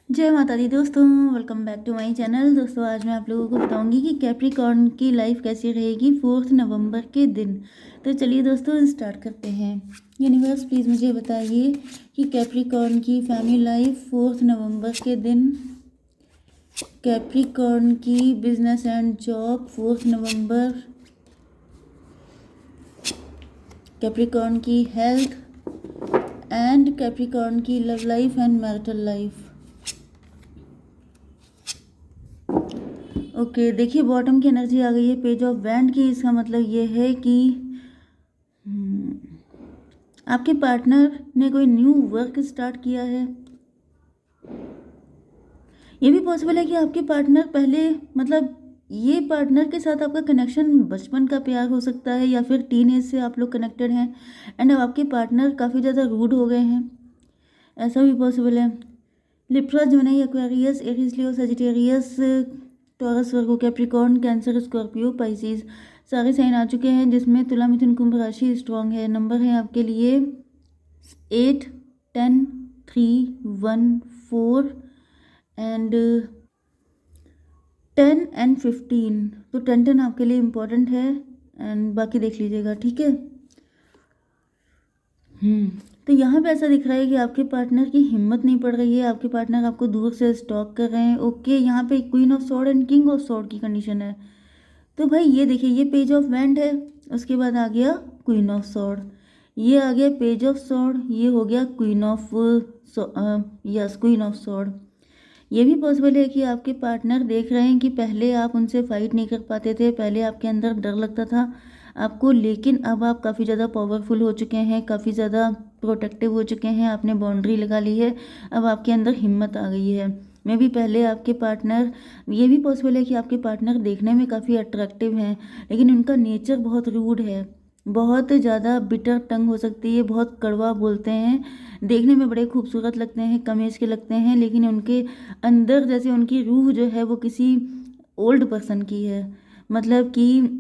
जय माता दी दोस्तों, welcome back to my channel. दोस्तों आज मैं आप लोगों को बताऊंगी कि कैप्रिकॉर्न की लाइफ कैसी रहेगी 4 नवंबर के दिन। तो चलिए दोस्तों स्टार्ट करते हैं। यूनिवर्स प्लीज़ मुझे बताइए कि कैप्रिकॉर्न की फैमिली लाइफ 4 नवंबर के दिन, कैप्रिकॉर्न की business and job 4 November, Capricorn की हेल्थ एंड कैप्रिकॉर्न की love life and marital life. Okay देखिए बॉटम की एनर्जी आ गई है पेज ऑफ बैंड की। इसका मतलब ये है कि आपके पार्टनर ने कोई न्यू वर्क स्टार्ट किया है। ये भी पॉसिबल है कि आपके पार्टनर पहले मतलब ये पार्टनर के साथ आपका कनेक्शन बचपन का प्यार हो सकता है या फिर टीन एज से आप लोग कनेक्टेड हैं एंड अब आपके पार्टनर काफ़ी ज़्यादा रूड हो गए हैं, ऐसा भी पॉसिबल है। लिब्रा, जेमिनी, एक्वेरियस, एरीज, लियो, सजिटेरियस, टॉरस, वर्गो, कैप्रिकॉर्न, कैंसर, स्कॉर्पियो, पाइसिस सारे साइन आ चुके हैं, जिसमें तुला, मिथुन, कुंभ राशि स्ट्रॉन्ग है। नंबर है आपके लिए 8, 10, 3, 1, 4 एंड 10 एंड 15। तो 10 आपके लिए इम्पोर्टेंट है एंड बाकी देख लीजिएगा, ठीक है। तो यहाँ पे ऐसा दिख रहा है कि आपके पार्टनर की हिम्मत नहीं पड़ रही है, आपके पार्टनर आपको दूर से स्टॉक कर रहे हैं। ओके यहाँ पे queen of sword and king of sword की कंडीशन है। तो भाई ये देखिए, ये पेज ऑफ वैंड है, उसके बाद आ गया क्वीन ऑफ सॉर्ड, ये आ गया पेज ऑफ सॉर्ड, ये हो गया queen of yes queen of sword. ये भी पॉसिबल है कि आपके पार्टनर देख रहे हैं कि पहले आप उनसे फाइट नहीं कर पाते थे, पहले आपके अंदर डर लगता था आपको, लेकिन अब आप काफ़ी ज़्यादा पावरफुल हो चुके हैं, काफ़ी ज़्यादा प्रोटेक्टिव हो चुके हैं, आपने बाउंड्री लगा ली है, अब आपके अंदर हिम्मत आ गई है। मे भी पहले आपके पार्टनर, ये भी पॉसिबल है कि आपके पार्टनर देखने में काफ़ी अट्रैक्टिव हैं लेकिन उनका नेचर बहुत रूड है, बहुत ज़्यादा बिटर टंग हो सकती है, बहुत कड़वा बोलते हैं, देखने में बड़े खूबसूरत लगते हैं, कम एज के लगते हैं, लेकिन उनके अंदर जैसे उनकी रूह जो है वो किसी ओल्ड पर्सन की है। मतलब कि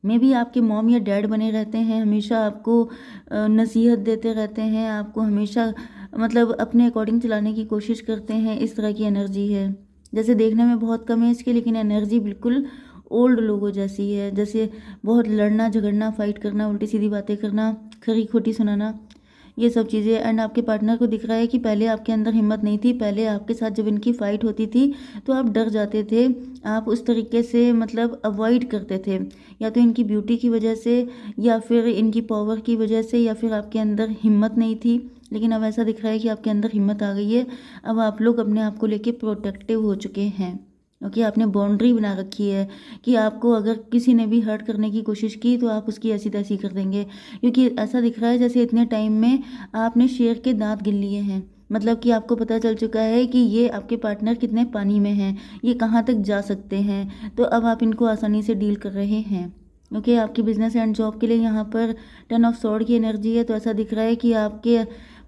मे भी आपके मॉम या डैड बने रहते हैं, हमेशा आपको नसीहत देते रहते हैं, आपको हमेशा मतलब अपने अकॉर्डिंग चलाने की कोशिश करते हैं, इस तरह की एनर्जी है। जैसे देखने में बहुत कम एज के लेकिन एनर्जी बिल्कुल ओल्ड लोगों जैसी है, जैसे बहुत लड़ना झगड़ना, फाइट करना, उल्टी सीधी बातें करना, खरी खोटी सुनाना, ये सब चीज़ें। एंड आपके पार्टनर को दिख रहा है कि पहले आपके अंदर हिम्मत नहीं थी, पहले आपके साथ जब इनकी फ़ाइट होती थी तो आप डर जाते थे, आप उस तरीके से मतलब अवॉइड करते थे, या तो इनकी ब्यूटी की वजह से या फिर इनकी पावर की वजह से या फिर आपके अंदर हिम्मत नहीं थी। लेकिन अब ऐसा दिख रहा है कि आपके अंदर हिम्मत आ गई है, अब आप लोग अपने आप को लेके प्रोटेक्टिव हो चुके हैं। ओके आपने बाउंड्री बना रखी है कि आपको अगर किसी ने भी हर्ट करने की कोशिश की तो आप उसकी ऐसी तैसी कर देंगे, क्योंकि ऐसा दिख रहा है जैसे इतने टाइम में आपने शेर के दांत गिन लिए हैं। मतलब कि आपको पता चल चुका है कि ये आपके पार्टनर कितने पानी में हैं, ये कहाँ तक जा सकते हैं, तो अब आप इनको आसानी से डील कर रहे हैं। ओके आपकी बिजनेस एंड जॉब के लिए यहाँ पर 10 ऑफ सॉर्ड की एनर्जी है, तो ऐसा दिख रहा है कि आपके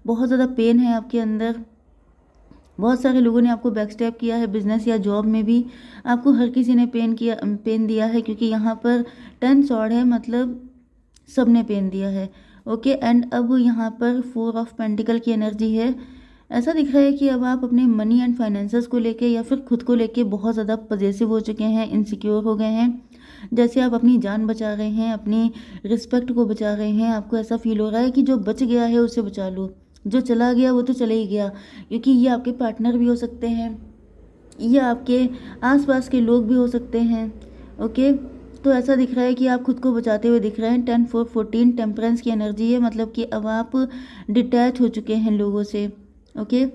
बहुत ज़्यादा पेन है आपके अंदर, बहुत सारे लोगों ने आपको बैकस्टैप किया है, बिजनेस या जॉब में भी आपको हर किसी ने पेन दिया है, क्योंकि यहाँ पर 10 सॉर्ड है, मतलब सबने पेन दिया है। ओके एंड अब यहाँ पर 4 ऑफ पेंटिकल की एनर्जी है। ऐसा दिख रहा है कि अब आप अपने मनी एंड फाइनेंसेस को लेके या फिर खुद को लेके बहुत ज़्यादा पजेसिव हो चुके हैं, इनसिक्योर हो गए हैं, जैसे आप अपनी जान बचा रहे हैं, अपनी रिस्पेक्ट को बचा रहे हैं, आपको ऐसा फील हो रहा है कि जो बच गया है उसे बचा लो, जो चला गया वो तो चले ही गया, क्योंकि ये आपके पार्टनर भी हो सकते हैं, ये आपके आसपास के लोग भी हो सकते हैं। ओके तो ऐसा दिख रहा है कि आप खुद को बचाते हुए दिख रहे हैं। 10, 4, 14 टेम्परेंस की एनर्जी है, मतलब कि अब आप डिटैच हो चुके हैं लोगों से। ओके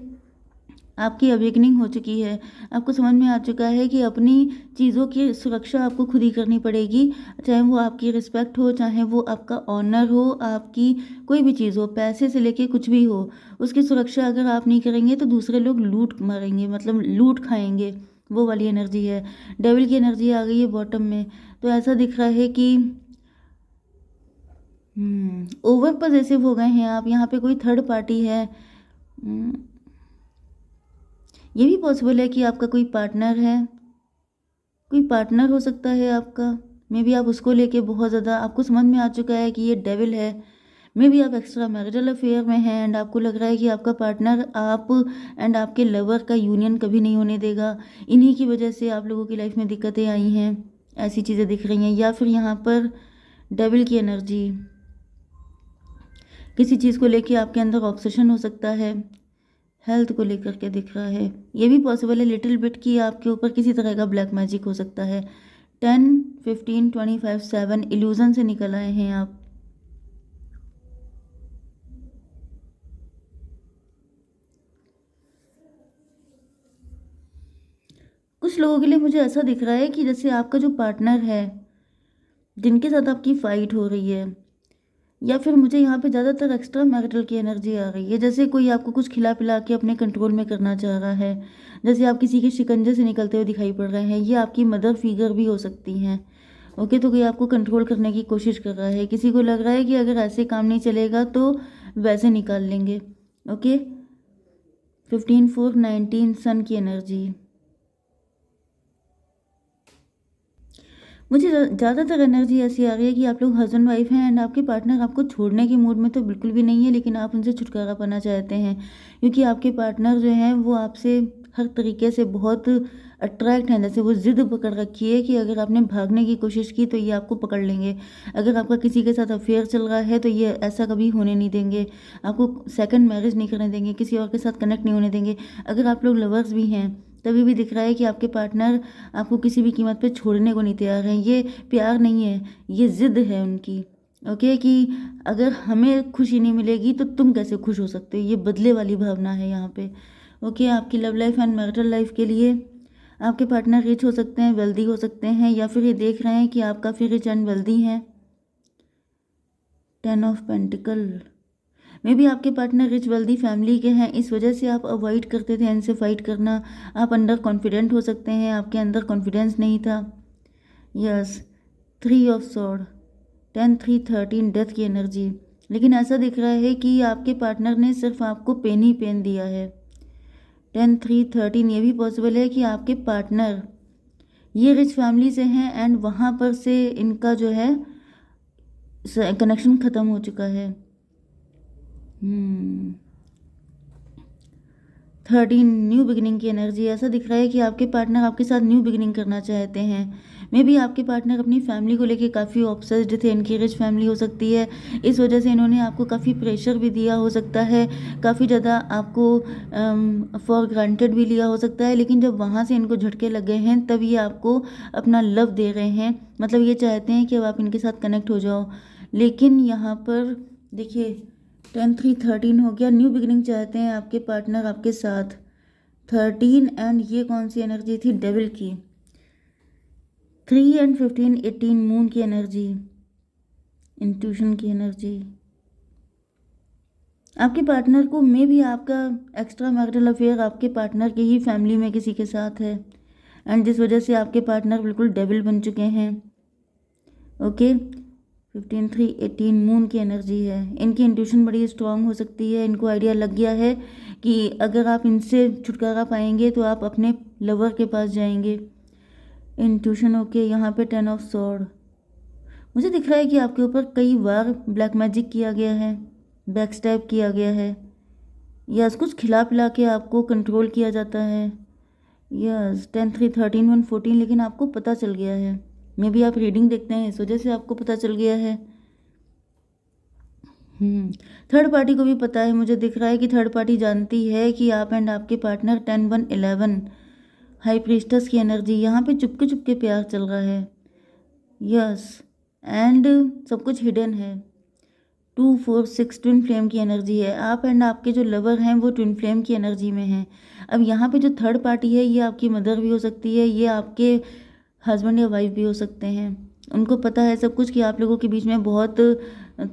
आपकी अवेकनिंग हो चुकी है, आपको समझ में आ चुका है कि अपनी चीज़ों की सुरक्षा आपको खुद ही करनी पड़ेगी, चाहे वो आपकी रिस्पेक्ट हो, चाहे वो आपका ऑनर हो, आपकी कोई भी चीज़ हो, पैसे से लेके कुछ भी हो, उसकी सुरक्षा अगर आप नहीं करेंगे तो दूसरे लोग लूट मारेंगे, मतलब लूट खाएंगे, वो वाली एनर्जी है। डेविल की एनर्जी आ गई है बॉटम में, तो ऐसा दिख रहा है कि ओवर पॉजेसिव हो गए हैं आप, यहाँ पे कोई थर्ड पार्टी है। ये भी पॉसिबल है कि आपका कोई पार्टनर है, कोई पार्टनर हो सकता है आपका, मे बी आप उसको लेके बहुत ज़्यादा, आपको समझ में आ चुका है कि ये डेविल है, मे भी आप एक्स्ट्रा मैरिटल अफेयर में हैं एंड आपको लग रहा है कि आपका पार्टनर आप एंड आपके लवर का यूनियन कभी नहीं होने देगा। इन्हीं की वजह से आप लोगों की लाइफ में दिक्कतें आई हैं, ऐसी चीज़ें दिख रही हैं। या फिर यहाँ पर डेविल की एनर्जी, किसी चीज़ को लेके आपके अंदर ऑब्सेशन हो सकता है। हेल्थ को लेकर के दिख रहा है, ये भी पॉसिबल है लिटिल बिट कि आपके ऊपर किसी तरह का ब्लैक मैजिक हो सकता है। 10, 15, 25, 7 इल्यूजन से निकल आए हैं आप। कुछ लोगों के लिए मुझे ऐसा दिख रहा है कि जैसे आपका जो पार्टनर है, जिनके साथ आपकी फाइट हो रही है, या फिर मुझे यहाँ पे ज़्यादातर एक्स्ट्रा मैरिटल की एनर्जी आ रही है, जैसे कोई आपको कुछ खिला पिला के अपने कंट्रोल में करना चाह रहा है, जैसे आप किसी के शिकंजे से निकलते हुए दिखाई पड़ रहे हैं। ये आपकी मदर फिगर भी हो सकती हैं। ओके, तो कोई आपको कंट्रोल करने की कोशिश कर रहा है, किसी को लग रहा है कि अगर ऐसे काम नहीं चलेगा तो वैसे निकाल लेंगे। ओके, 15, 4, 19 सन की एनर्जी। मुझे ज़्यादातर एनर्जी ऐसी आ रही है कि आप लोग हस्बैंड वाइफ हैं एंड आपके पार्टनर आपको छोड़ने के मूड में तो बिल्कुल भी नहीं है, लेकिन आप उनसे छुटकारा पाना चाहते हैं, क्योंकि आपके पार्टनर जो हैं वो आपसे हर तरीके से बहुत अट्रैक्ट हैं। जैसे वो ज़िद पकड़ रखी है कि अगर आपने भागने की कोशिश की तो ये आपको पकड़ लेंगे। अगर आपका किसी के साथ अफेयर चल रहा है तो ये ऐसा कभी होने नहीं देंगे, आपको सेकंड मैरिज नहीं करने देंगे, किसी और के साथ कनेक्ट नहीं होने देंगे। अगर आप लोग लवर्स भी हैं तभी भी दिख रहा है कि आपके पार्टनर आपको किसी भी कीमत पे छोड़ने को नहीं तैयार हैं। ये प्यार नहीं है, ये ज़िद है उनकी। ओके, कि अगर हमें खुशी नहीं मिलेगी तो तुम कैसे खुश हो सकते हो, ये बदले वाली भावना है यहाँ पे। ओके, आपकी love life and marital life के लिए आपके पार्टनर रिच हो सकते हैं, वेल्दी हो सकते हैं, या फिर ये देख रहे हैं कि आप काफ़ी रिच एंड वेल्दी हैं। 10 ऑफ पेंटिकल, मे भी आपके पार्टनर रिच वेल्दी फैमिली के हैं, इस वजह से आप अवॉइड करते थे इनसे फाइट करना। आप अंडर कॉन्फिडेंट हो सकते हैं, आपके अंदर कॉन्फिडेंस नहीं था। यस, 3 ऑफ सॉर्ड, 10, 3, 13 डेथ की एनर्जी। लेकिन ऐसा दिख रहा है कि आपके पार्टनर ने सिर्फ आपको पेन ही पेन दिया है। 10, 3, 13, ये भी पॉसिबल है कि आपके पार्टनर ये रिच फैमिली से हैं एंड वहाँ पर से इनका जो है कनेक्शन ख़त्म हो चुका है। 13 न्यू बिगिनिंग की एनर्जी। ऐसा दिख रहा है कि आपके पार्टनर आपके साथ न्यू बिगिनिंग करना चाहते हैं। मे बी आपके पार्टनर अपनी फैमिली को लेके काफ़ी ऑब्सेस्ड थे, इनकी रिच फैमिली हो सकती है, इस वजह से इन्होंने आपको काफ़ी प्रेशर भी दिया हो सकता है, काफ़ी ज़्यादा आपको फॉर ग्रांटेड भी लिया हो सकता है। लेकिन जब वहाँ से इनको झटके लग गए हैं तब ये आपको अपना लव दे रहे हैं, मतलब ये चाहते हैं कि अब आप इनके साथ कनेक्ट हो जाओ। लेकिन यहाँ पर देखिए 10, 3, 13 हो गया, न्यू बिगिनिंग चाहते हैं आपके पार्टनर आपके साथ। 13 एंड ये कौन सी एनर्जी थी, डेविल की। 3 एंड 15, 18 मून की एनर्जी, इंट्यूशन की एनर्जी। आपके पार्टनर को मे भी आपका एक्स्ट्रा मैरिटल अफेयर आपके पार्टनर की ही फैमिली में किसी के साथ है एंड जिस वजह से आपके पार्टनर बिल्कुल डेविल बन चुके हैं। ओके, 15, 3, 18 मून की एनर्जी है। इनकी इंट्यूशन बड़ी स्ट्रांग हो सकती है, इनको आइडिया लग गया है कि अगर आप इनसे छुटकारा पाएंगे तो आप अपने लवर के पास जाएंगे। इंट्यूशन ओके, यहाँ पे 10 ऑफ सॉर्ड। मुझे दिख रहा है कि आपके ऊपर कई बार ब्लैक मैजिक किया गया है, बैक स्टैब किया गया है, या कुछ खिला पिला के आपको कंट्रोल किया जाता है। यस, 10, 3, 13, 1, 14, लेकिन आपको पता चल गया है। मे बी आप रीडिंग देखते हैं इस वजह से आपको पता चल गया है। थर्ड पार्टी को भी पता है, मुझे दिख रहा है कि थर्ड पार्टी जानती है कि आप एंड आपके पार्टनर 10, 1, 11 हाई प्रीस्टस की एनर्जी। यहाँ पे चुपके चुपके प्यार चल रहा है। यस, एंड सब कुछ हिडन है। 2, 4, 6 ट्विन फ्लेम की एनर्जी है। आप एंड आपके जो लवर हैं वो ट्विन फ्लेम की एनर्जी में हैं। अब यहाँ पे जो थर्ड पार्टी है ये आपकी मदर भी हो सकती है, ये आपके हस्बैंड या वाइफ भी हो सकते हैं। उनको पता है सब कुछ कि आप लोगों के बीच में बहुत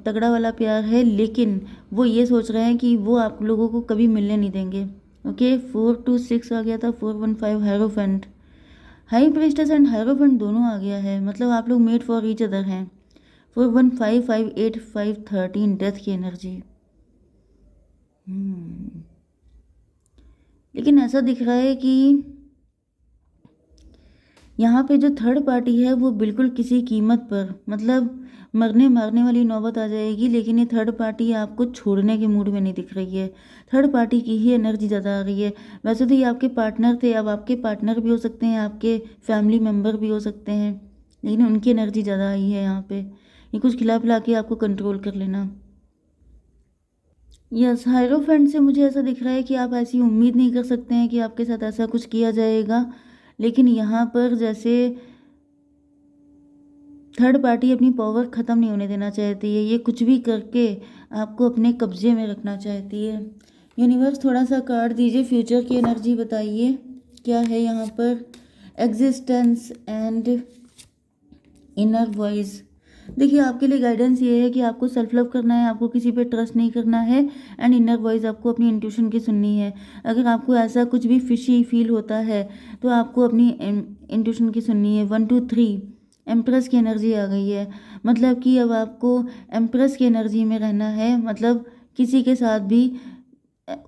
तगड़ा वाला प्यार है, लेकिन वो ये सोच रहे हैं कि वो आप लोगों को कभी मिलने नहीं देंगे। ओके, 4, 2, 6 आ गया था, 4, 1, 5 hierophant. High priestess and hierophant दोनों आ गया है, मतलब आप लोग मेड फॉर ईच अदर हैं। 4, 1, 5, 5, 8, 5, 13 डेथ की एनर्जी। लेकिन ऐसा दिख रहा है कि यहाँ पे जो थर्ड पार्टी है वो बिल्कुल किसी कीमत पर, मतलब मरने मारने वाली नौबत आ जाएगी, लेकिन ये थर्ड पार्टी आपको छोड़ने के मूड में नहीं दिख रही है। थर्ड पार्टी की ही एनर्जी ज़्यादा आ रही है। वैसे तो ये आपके पार्टनर थे, अब आपके पार्टनर भी हो सकते हैं, आपके फैमिली मेम्बर भी हो सकते हैं, लेकिन उनकी एनर्जी ज़्यादा आई है यहाँ पे। ये कुछ खिला पिला के आपको कंट्रोल कर लेना। यस, हायरोफेंट से मुझे ऐसा दिख रहा है कि आप ऐसी उम्मीद नहीं कर सकते हैं कि आपके साथ ऐसा कुछ किया जाएगा, लेकिन यहाँ पर जैसे थर्ड पार्टी अपनी पावर ख़त्म नहीं होने देना चाहती है, ये कुछ भी करके आपको अपने कब्जे में रखना चाहती है। यूनिवर्स थोड़ा सा कार्ड दीजिए, फ्यूचर की एनर्जी बताइए क्या है यहाँ पर। Existence and inner voice. देखिए आपके लिए गाइडेंस ये है कि आपको सेल्फ लव करना है, आपको किसी पे ट्रस्ट नहीं करना है, एंड इनर वॉइस आपको अपनी इंट्यूशन की सुननी है। अगर आपको ऐसा कुछ भी फिशी फील होता है तो आपको अपनी इंट्यूशन की सुननी है। 1 2 3 एम्प्रेस की एनर्जी आ गई है, मतलब कि अब आपको एम्प्रेस की एनर्जी में रहना है, मतलब किसी के साथ भी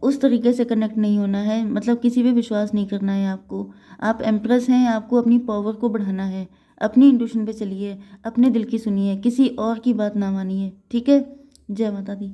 उस तरीके से कनेक्ट नहीं होना है, मतलब किसी पे विश्वास नहीं करना है आपको। आप एम्प्रेस हैं, आपको अपनी पावर को बढ़ाना है। अपनी इंट्यूशन पे चलिए, अपने दिल की सुनिए, किसी और की बात ना मानिए, ठीक है। जय माता दी।